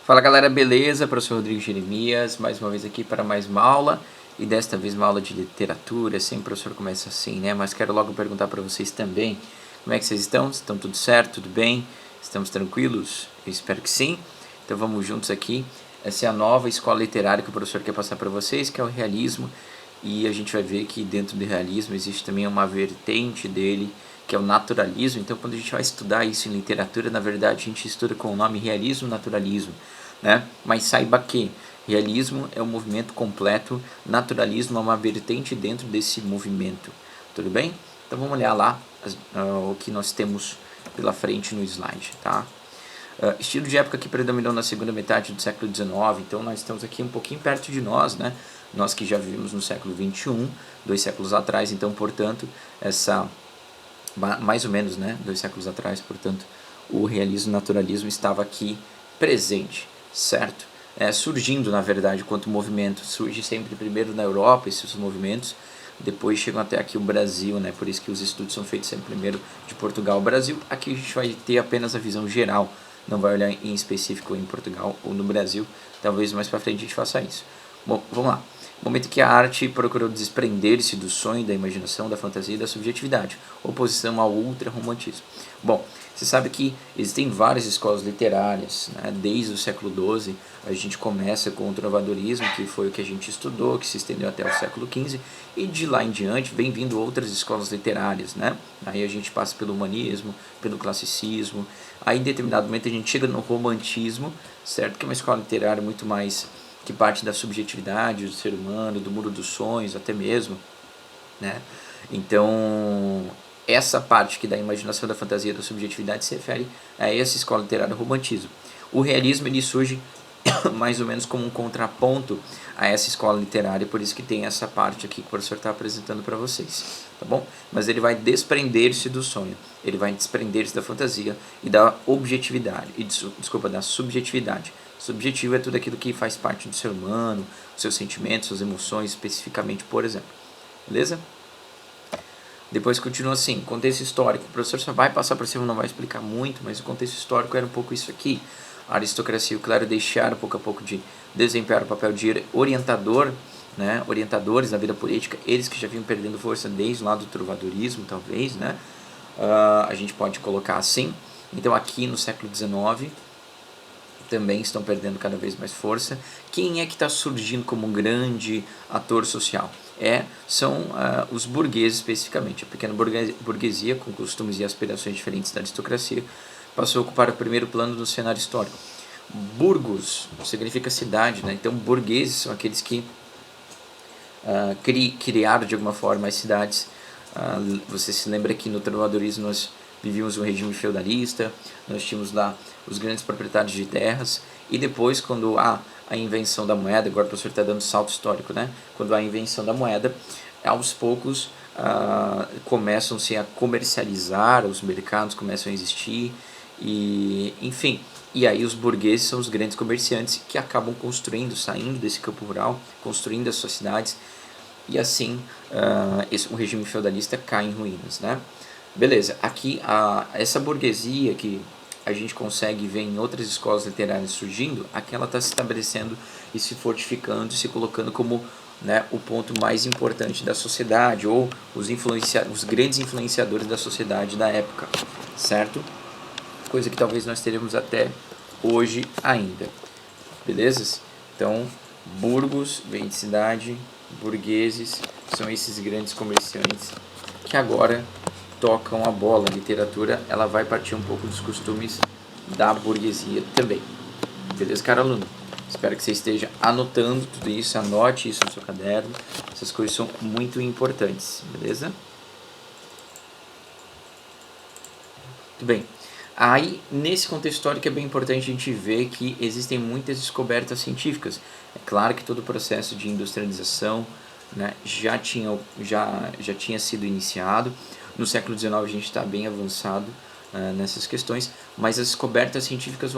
Fala galera, beleza? Professor Rodrigo Jeremias, mais uma vez aqui para mais uma aula, e desta vez uma aula de literatura. Sempre o professor começa assim, né? Mas quero logo perguntar para vocês também, como é que vocês estão? Estão tudo certo? Tudo bem? Estamos tranquilos? Eu espero que sim. Então vamos juntos aqui. Essa é a nova escola literária que o professor quer passar para vocês, que é o realismo, e a gente vai ver que dentro do realismo existe também uma vertente dele, que é o naturalismo. Então quando a gente vai estudar isso em literatura, na verdade a gente estuda com o nome realismo, naturalismo, né? Mas saiba que realismo é um movimento completo, naturalismo é uma vertente dentro desse movimento, tudo bem? Então vamos olhar lá o que nós temos pela frente no slide, tá? Estilo de época que predominou na segunda metade do século XIX, então nós estamos aqui um pouquinho perto de nós, né? Nós que já vivemos no século XXI, 2 séculos atrás, então, portanto, mais ou menos, né? 2 séculos atrás, portanto, o realismo e o naturalismo estava aqui presente, certo? Surgindo, na verdade, quanto movimento, surge sempre primeiro na Europa, esses movimentos, depois chegam até aqui o Brasil, né? Por isso que os estudos são feitos sempre primeiro de Portugal ao Brasil. Aqui a gente vai ter apenas a visão geral, não vai olhar em específico em Portugal ou no Brasil. Talvez mais para frente a gente faça isso. Bom, vamos lá. Momento que a arte procurou desprender-se do sonho, da imaginação, da fantasia e da subjetividade, oposição ao ultra-romantismo. Bom, você sabe que existem várias escolas literárias, né? Desde o século XII a gente começa com o trovadorismo, que foi o que a gente estudou, que se estendeu até o século XV, e de lá em diante vem vindo outras escolas literárias, né? Aí a gente passa pelo humanismo, pelo classicismo, aí em determinado momento a gente chega no romantismo, certo? Que é uma escola literária muito mais que parte da subjetividade do ser humano, do mundo dos sonhos até mesmo, né? Então, essa parte que da imaginação, da fantasia, da subjetividade se refere a essa escola literária, o romantismo. O realismo ele surge mais ou menos como um contraponto a essa escola literária, por isso que tem essa parte aqui que o professor está apresentando para vocês, tá bom? Mas ele vai desprender-se do sonho, ele vai desprender-se da fantasia e da objetividade, da subjetividade. Subjetivo é tudo aquilo que faz parte do ser humano, seus sentimentos, suas emoções, especificamente, por exemplo. Beleza? Depois continua assim, contexto histórico. O professor só vai passar por cima, não vai explicar muito, mas o contexto histórico era um pouco isso aqui. A aristocracia e o clero deixaram pouco a pouco de desempenhar o papel de orientador, né? Orientadores na vida política, eles que já vinham perdendo força desde lá do trovadorismo, talvez, né? A gente pode colocar assim. Então aqui no século XIX também estão perdendo cada vez mais força. Quem é que está surgindo como um grande ator social? São os burgueses especificamente. A pequena burguesia, com costumes e aspirações diferentes da aristocracia, passou a ocupar o primeiro plano do cenário histórico. Burgos significa cidade, né? Então burgueses são aqueles que criaram de alguma forma as cidades. Você se lembra que no trovadorismo nós vivíamos um regime feudalista, nós tínhamos lá os grandes proprietários de terras, e depois quando há a invenção da moeda, agora o professor está dando salto histórico, né? Quando há a invenção da moeda, aos poucos começam-se a comercializar, os mercados começam a existir, e enfim, e aí os burgueses são os grandes comerciantes que acabam saindo desse campo rural, construindo as suas cidades, e assim o regime feudalista cai em ruínas, né? Beleza, aqui essa burguesia que a gente consegue ver em outras escolas literárias surgindo, aqui ela está se estabelecendo e se fortificando, se colocando como, né, o ponto mais importante da sociedade, ou os grandes influenciadores da sociedade da época, certo? Coisa que talvez nós teremos até hoje ainda, beleza? Então, burgos vem de cidade, burgueses são esses grandes comerciantes que agora tocam a bola. A literatura ela vai partir um pouco dos costumes da burguesia também. Beleza, cara aluno? Espero que você esteja anotando tudo isso, anote isso no seu caderno. Essas coisas são muito importantes, beleza? Muito bem. Aí, nesse contexto histórico, é bem importante a gente ver que existem muitas descobertas científicas. É claro que todo o processo de industrialização, né, já tinha sido iniciado. No século XIX a gente está bem avançado nessas questões, mas as descobertas científicas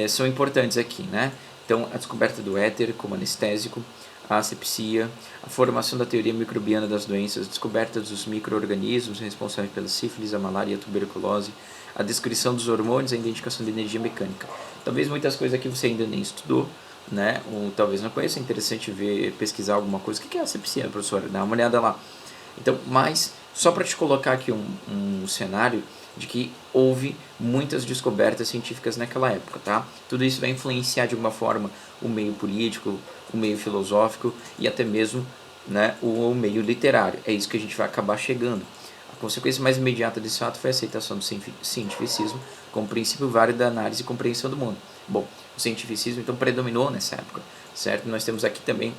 são importantes aqui, né? Então, a descoberta do éter como anestésico, a asepsia, a formação da teoria microbiana das doenças, a descoberta dos micro-organismos responsáveis pela sífilis, a malária e a tuberculose, a descrição dos hormônios, a identificação de energia mecânica. Talvez muitas coisas aqui você ainda nem estudou, né? Ou talvez não conheça, é interessante pesquisar alguma coisa. O que é asepsia, professora? Dá uma olhada lá. Então, mas só para te colocar aqui um cenário de que houve muitas descobertas científicas naquela época, tá? Tudo isso vai influenciar de alguma forma o meio político, o meio filosófico e até mesmo, né, o meio literário. É isso que a gente vai acabar chegando. A consequência mais imediata desse fato foi a aceitação do cientificismo como princípio válido da análise e compreensão do mundo. Bom, o cientificismo então predominou nessa época, certo? Nós temos aqui também,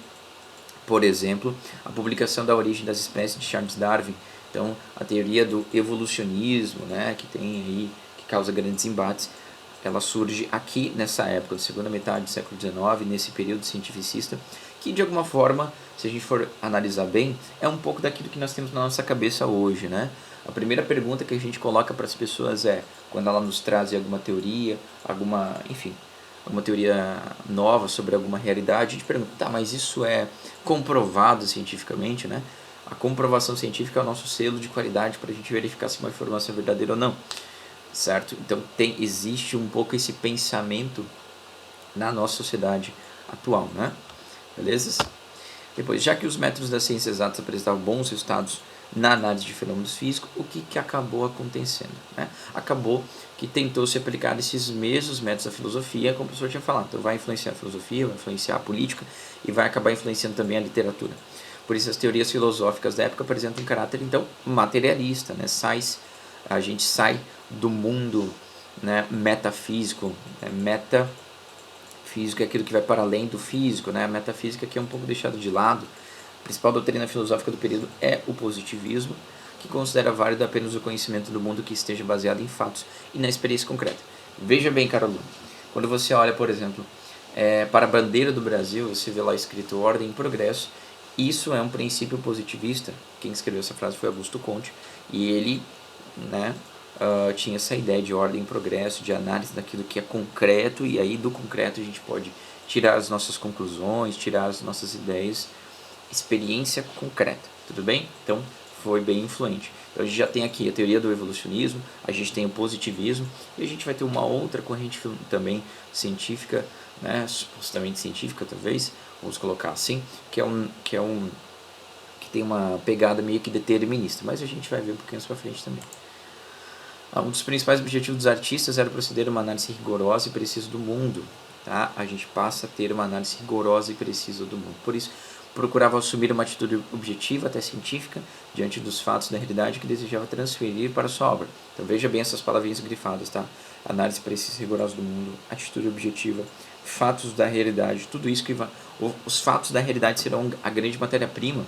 por exemplo, a publicação da Origem das Espécies de Charles Darwin. Então, a teoria do evolucionismo, né, que tem aí, que causa grandes embates, ela surge aqui nessa época, da segunda metade do século XIX, nesse período cientificista, que de alguma forma, se a gente for analisar bem, é um pouco daquilo que nós temos na nossa cabeça hoje, né? A primeira pergunta que a gente coloca para as pessoas é, quando ela nos traz alguma teoria, alguma teoria nova sobre alguma realidade, a gente pergunta, tá, mas isso é comprovado cientificamente, né? A comprovação científica é o nosso selo de qualidade para a gente verificar se uma informação é verdadeira ou não, certo? Então existe um pouco esse pensamento na nossa sociedade atual, né? Beleza? Depois, já que os métodos das ciências exatas apresentavam bons resultados na análise de fenômenos físicos, o que acabou acontecendo? Né? Acabou que tentou-se aplicar esses mesmos métodos à filosofia, como o professor tinha falado. Então vai influenciar a filosofia, vai influenciar a política e vai acabar influenciando também a literatura. Por isso as teorias filosóficas da época apresentam um caráter, então, materialista, né? A gente sai do mundo, né, metafísico, metafísico é aquilo que vai para além do físico, né? A metafísica que é um pouco deixado de lado. A principal doutrina filosófica do período é o positivismo, que considera válido apenas o conhecimento do mundo que esteja baseado em fatos e na experiência concreta. Veja bem, caro aluno, quando você olha, por exemplo, para a bandeira do Brasil, você vê lá escrito ordem e progresso. Isso é um princípio positivista. Quem escreveu essa frase foi Augusto Comte, e ele, né, tinha essa ideia de ordem e progresso, de análise daquilo que é concreto, e aí do concreto a gente pode tirar as nossas conclusões, tirar as nossas ideias, experiência concreta, tudo bem? Então foi bem influente. Então a gente já tem aqui a teoria do evolucionismo, a gente tem o positivismo, e a gente vai ter uma outra corrente também científica, né, supostamente científica talvez, vamos colocar assim, que tem uma pegada meio que determinista, mas a gente vai ver um pouquinho mais pra frente também. Um dos principais objetivos dos artistas era proceder a uma análise rigorosa e precisa do mundo, tá? A gente passa a ter uma análise rigorosa e precisa do mundo. Por isso, procurava assumir uma atitude objetiva, até científica, diante dos fatos da realidade que desejava transferir para a sua obra. Então veja bem essas palavrinhas grifadas, tá? Análise precisa e rigorosa do mundo, atitude objetiva, fatos da realidade, tudo isso que vai... Os fatos da realidade serão a grande matéria-prima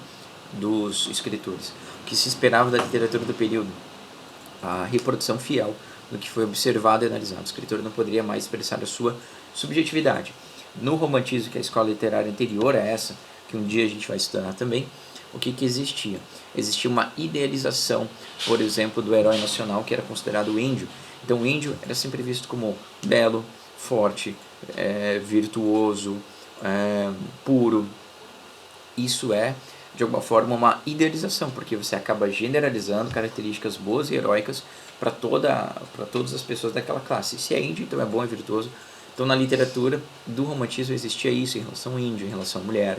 dos escritores. O que se esperava da literatura do período? A reprodução fiel do que foi observado e analisado. O escritor não poderia mais expressar a sua subjetividade. No romantismo, que é a escola literária anterior a essa, que um dia a gente vai estudar também, o que existia? Existia uma idealização, por exemplo, do herói nacional, que era considerado o índio. Então o índio era sempre visto como belo, forte, virtuoso, puro. Isso é, de alguma forma, uma idealização, porque você acaba generalizando características boas e heróicas para todas as pessoas daquela classe. Se é índio, então é bom, é virtuoso. Então na literatura do romantismo existia isso em relação ao índio, em relação à mulher,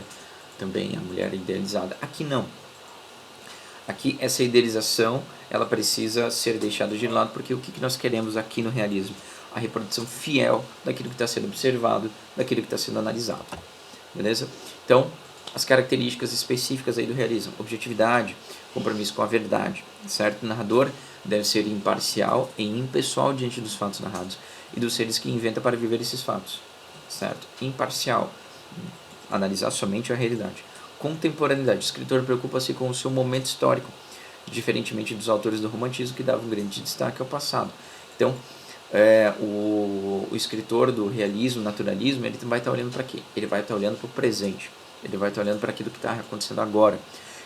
também a mulher idealizada. Aqui não. Aqui essa idealização ela precisa ser deixada de lado, porque o que nós queremos aqui no realismo? A reprodução fiel daquilo que está sendo observado, daquilo que está sendo analisado. Beleza? Então, as características específicas aí do realismo: objetividade, compromisso com a verdade, certo? O narrador deve ser imparcial e impessoal diante dos fatos narrados e dos seres que inventa para viver esses fatos, certo? Imparcial, analisar somente a realidade. Contemporaneidade, o escritor preocupa-se com o seu momento histórico, diferentemente dos autores do romantismo que davam um grande destaque ao passado. Então, o escritor do realismo, naturalismo, ele vai estar olhando para quê? Ele vai estar olhando para o presente, ele vai estar olhando para aquilo que está acontecendo agora.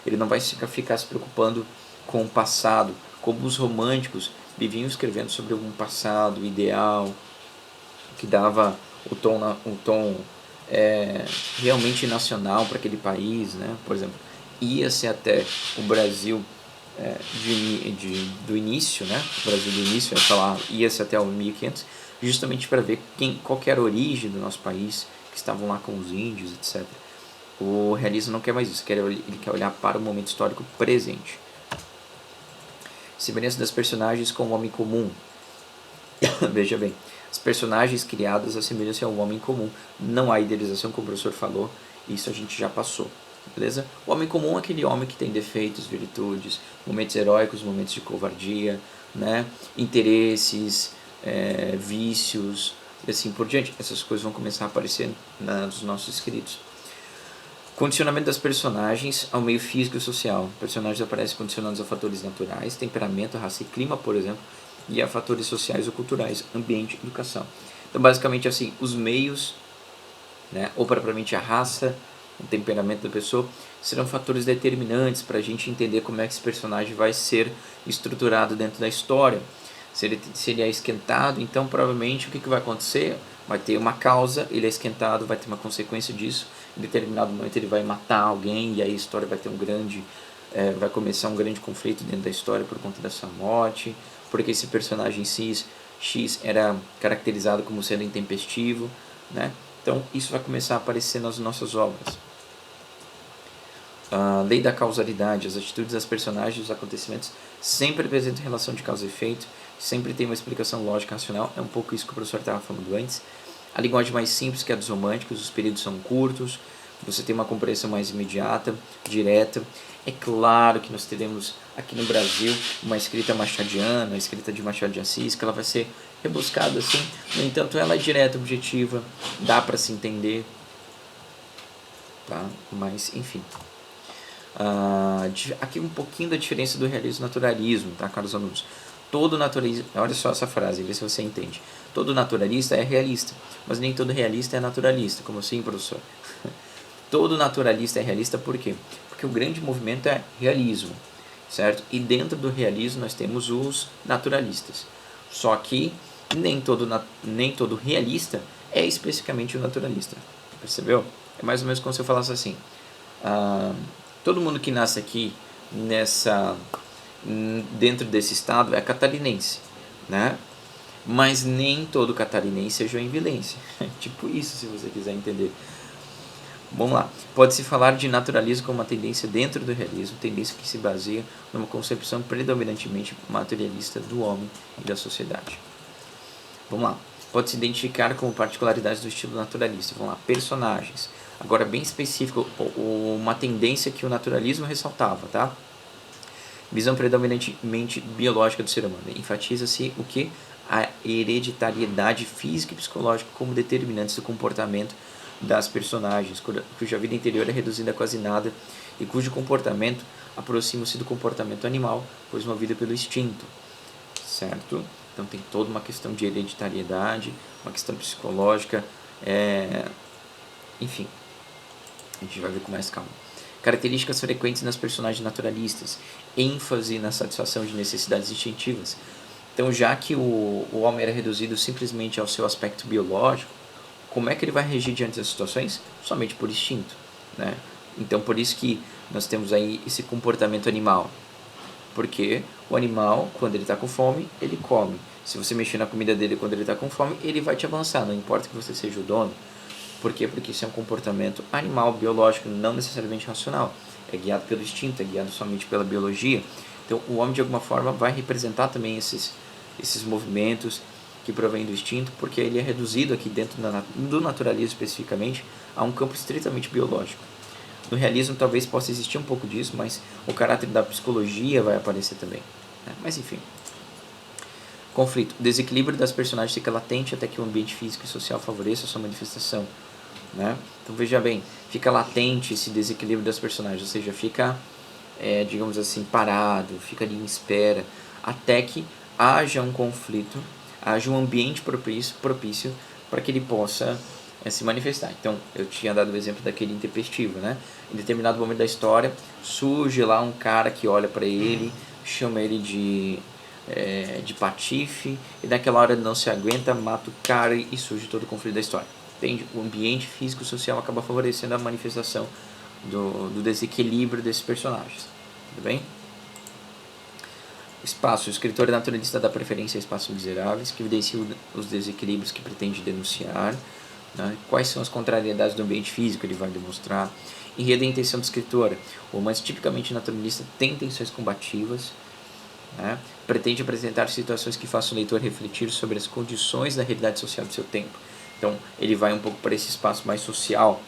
Ele não vai ficar se preocupando com o passado, como os românticos viviam escrevendo sobre um passado ideal, que dava o tom realmente nacional para aquele país, né? Por exemplo, ia-se até o Brasil do início, né? O Brasil do início, ia-se até o 1500, justamente para ver qual que era a origem do nosso país, que estavam lá com os índios, etc. O realismo não quer mais isso, ele quer olhar para o momento histórico presente. Semelhança das personagens com o homem comum. Veja bem, as personagens criadas assemelham-se ao homem comum. Não há idealização, como o professor falou, isso a gente já passou. Beleza? O homem comum é aquele homem que tem defeitos, virtudes, momentos heróicos, momentos de covardia, né? Interesses, vícios, e assim por diante. Essas coisas vão começar a aparecer nos nossos escritos. Condicionamento das personagens ao meio físico e social. Personagens aparecem condicionados a fatores naturais, temperamento, raça e clima, por exemplo, e a fatores sociais ou culturais, ambiente e educação. Então, basicamente, assim, os meios, né, ou propriamente a raça, o temperamento da pessoa, serão fatores determinantes para a gente entender como é que esse personagem vai ser estruturado dentro da história. Se ele é esquentado, então provavelmente o que vai acontecer? Vai ter uma causa, ele é esquentado, vai ter uma consequência disso. Em determinado momento ele vai matar alguém e aí a história vai ter vai começar um grande conflito dentro da história por conta dessa morte, porque esse personagem X era caracterizado como sendo intempestivo, né? Então isso vai começar a aparecer nas nossas obras. A lei da causalidade, as atitudes das personagens e os acontecimentos sempre apresentam relação de causa e efeito, sempre tem uma explicação lógica racional, é um pouco isso que o professor estava falando antes. A linguagem mais simples que a dos românticos, os períodos são curtos, você tem uma compreensão mais imediata, direta. É claro que nós teremos aqui no Brasil uma escrita machadiana, a escrita de Machado de Assis, que ela vai ser rebuscada assim, no entanto ela é direta, objetiva, dá para se entender, tá? Mas enfim. Aqui um pouquinho da diferença do realismo e naturalismo, tá, caros alunos? Todo naturalista, olha só essa frase, vê se você entende. Todo naturalista é realista, mas nem todo realista é naturalista. Como assim, professor? Todo naturalista é realista por quê? Porque o grande movimento é realismo, certo? E dentro do realismo nós temos os naturalistas. Só que nem todo realista é especificamente o naturalista. Percebeu? É mais ou menos como se eu falasse assim. Todo mundo que nasce aqui dentro desse estado é catarinense, né? Mas nem todo catarinense é joinvilense. Tipo isso, se você quiser entender. Vamos lá. Pode-se falar de naturalismo como uma tendência dentro do realismo, tendência que se baseia numa concepção predominantemente materialista do homem e da sociedade. Vamos lá. Pode-se identificar como particularidades do estilo naturalista. Vamos lá. Personagens. Agora, bem específico, uma tendência que o naturalismo ressaltava, tá? Visão predominantemente biológica do ser humano. Enfatiza-se o que? A hereditariedade física e psicológica como determinantes do comportamento das personagens, cuja vida interior é reduzida a quase nada e cujo comportamento aproxima-se do comportamento animal, pois movido pelo instinto, certo? Então tem toda uma questão de hereditariedade, uma questão psicológica, enfim, a gente vai ver com mais calma. Características frequentes nas personagens naturalistas, ênfase na satisfação de necessidades instintivas. Então, já que o homem era reduzido simplesmente ao seu aspecto biológico, como é que ele vai regir diante das situações? Somente por instinto, né? Então, por isso que nós temos aí esse comportamento animal. Porque o animal, quando ele está com fome, ele come. Se você mexer na comida dele quando ele está com fome, ele vai te avançar, não importa que você seja o dono. Por quê? Porque isso é um comportamento animal, biológico, não necessariamente racional. É guiado pelo instinto, é guiado somente pela biologia. Então, o homem, de alguma forma, vai representar também esses movimentos que provém do instinto, porque ele é reduzido aqui dentro do naturalismo especificamente a um campo estritamente biológico. No realismo talvez possa existir um pouco disso, mas o caráter da psicologia vai aparecer também, né? Mas enfim. Conflito. O desequilíbrio das personagens fica latente até que o ambiente físico e social favoreça a sua manifestação, né? Então veja bem, fica latente esse desequilíbrio das personagens, ou seja, fica, digamos assim, parado, fica ali em espera, até que haja um conflito, haja um ambiente propício para que ele possa se manifestar. Então, eu tinha dado o exemplo daquele intempestivo, né? Em determinado momento da história, surge lá um cara que olha para ele, chama ele de patife, e naquela hora ele não se aguenta, mata o cara e surge todo o conflito da história. Entende? O ambiente físico e social acaba favorecendo a manifestação do desequilíbrio desses personagens. Tudo bem? Espaço. O escritor naturalista dá preferência a espaços miseráveis, que evidenciam os desequilíbrios que pretende denunciar. Né? Quais são as contrariedades do ambiente físico, ele vai demonstrar. Enredo e intenção do escritor. O romance tipicamente naturalista tem intenções combativas, né? Pretende apresentar situações que façam o leitor refletir sobre as condições da realidade social do seu tempo. Então, ele vai um pouco para esse espaço mais social,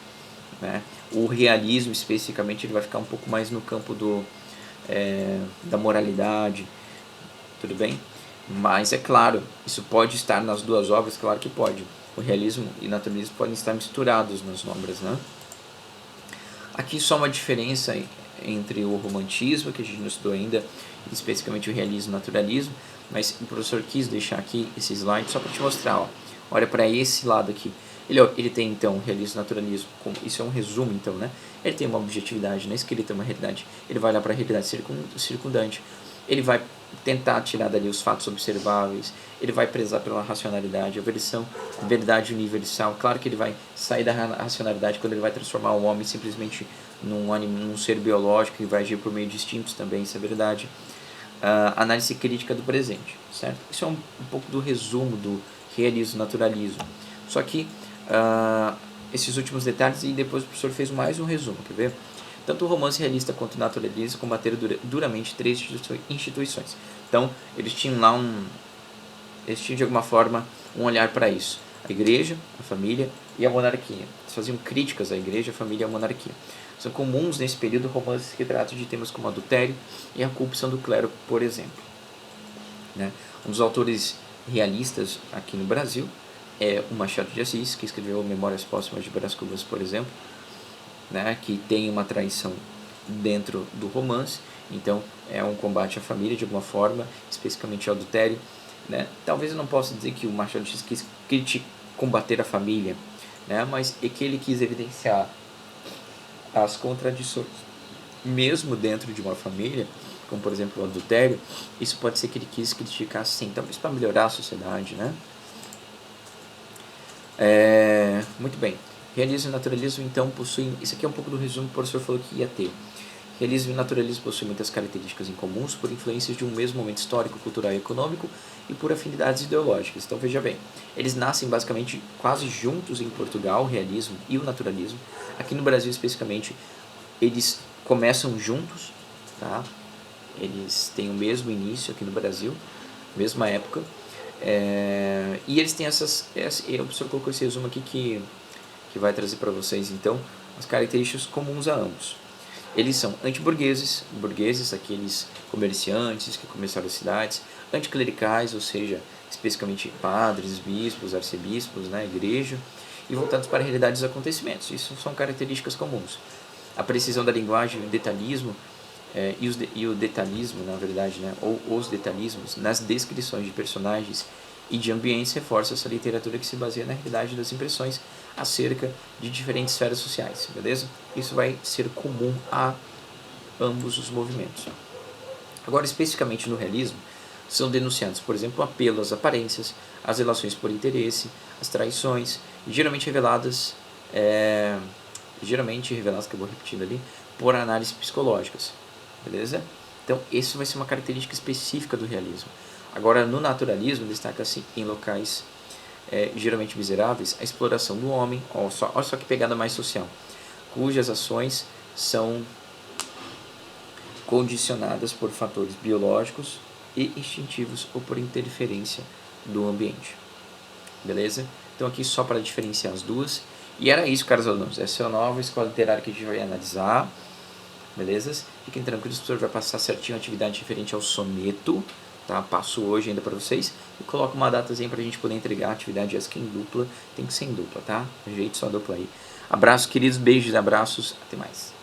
né? O realismo, especificamente, ele vai ficar um pouco mais no campo da moralidade, tudo bem? Mas, é claro, isso pode estar nas duas obras, claro que pode. O realismo e o naturalismo podem estar misturados nas obras, né? Aqui só uma diferença entre o romantismo, que a gente não estudou ainda, e especificamente o realismo e o naturalismo, mas o professor quis deixar aqui esse slide só para te mostrar. Ó. Olha para esse lado aqui. Ele tem então o realismo e o naturalismo, isso é um resumo então, né? Ele tem uma objetividade na escrita, uma realidade. Ele vai olhar para a realidade circundante. Ele vai tentar tirar dali os fatos observáveis, ele vai prezar pela racionalidade, a verdade universal. Claro que ele vai sair da racionalidade quando ele vai transformar o homem simplesmente num ser biológico e vai agir por meio de instintos também, isso é verdade. Análise crítica do presente, certo? Isso é um pouco do resumo do realismo e naturalismo. Só que esses últimos detalhes, e depois o professor fez mais um resumo, quer ver? Tanto o romance realista quanto o naturalista combateram duramente três instituições. Então, eles tinham lá de alguma forma um olhar para isso. A igreja, a família e a monarquia. Eles faziam críticas à igreja, a família e à monarquia. São comuns nesse período romances que tratam de temas como adultério e a corrupção do clero, por exemplo. Né? Um dos autores realistas aqui no Brasil é o Machado de Assis, que escreveu Memórias Póstumas de Brás Cubas, por exemplo. Né, que tem uma traição dentro do romance, então é um combate à família de alguma forma, especificamente ao adultério. Né? Talvez eu não possa dizer que o Machado de Assis quis combater a família, né, mas é que ele quis evidenciar as contradições, mesmo dentro de uma família, como por exemplo o adultério. Isso pode ser que ele quis criticar sim, talvez para melhorar a sociedade. Né? Muito bem. Realismo e naturalismo, então, possuem... Isso aqui é um pouco do resumo que o professor falou que ia ter. Realismo e naturalismo possuem muitas características em comuns por influências de um mesmo momento histórico, cultural e econômico e por afinidades ideológicas. Então, veja bem, eles nascem basicamente quase juntos em Portugal, o realismo e o naturalismo. Aqui no Brasil, especificamente, eles começam juntos, tá? Eles têm o mesmo início aqui no Brasil, mesma época. E eles têm o professor colocou esse resumo aqui que vai trazer para vocês, então, as características comuns a ambos. Eles são antiburgueses, aqueles comerciantes que começaram as cidades, anticlericais, ou seja, especificamente padres, bispos, arcebispos, né, igreja, e voltados para a realidade dos acontecimentos. Isso são características comuns. A precisão da linguagem, o detalhismo, e o detalhismo, na verdade, né, ou os detalhismos, nas descrições de personagens e de ambientes reforça essa literatura que se baseia na realidade das impressões acerca de diferentes esferas sociais, beleza? Isso vai ser comum a ambos os movimentos. Agora, especificamente no realismo, são denunciados, por exemplo, o apelo às aparências, as relações por interesse, as traições, geralmente reveladas, que eu vou repetindo ali, por análises psicológicas, beleza? Então, isso vai ser uma característica específica do realismo. Agora, no naturalismo, destaca-se em locais geralmente miseráveis a exploração do homem, olha só que pegada mais social, cujas ações são condicionadas por fatores biológicos e instintivos ou por interferência do ambiente. Beleza? Então aqui só para diferenciar as duas. E era isso, caros alunos. Essa é a nova escola literária que a gente vai analisar. Beleza? Fiquem tranquilos, o professor vai passar certinho a atividade referente ao soneto. Tá? Passo hoje ainda para vocês. E coloco uma datazinha para a gente poder entregar a atividade essa que em dupla. Tem que ser em dupla, tá? Ajeite só a dupla aí. Abraços, queridos. Beijos, abraços. Até mais.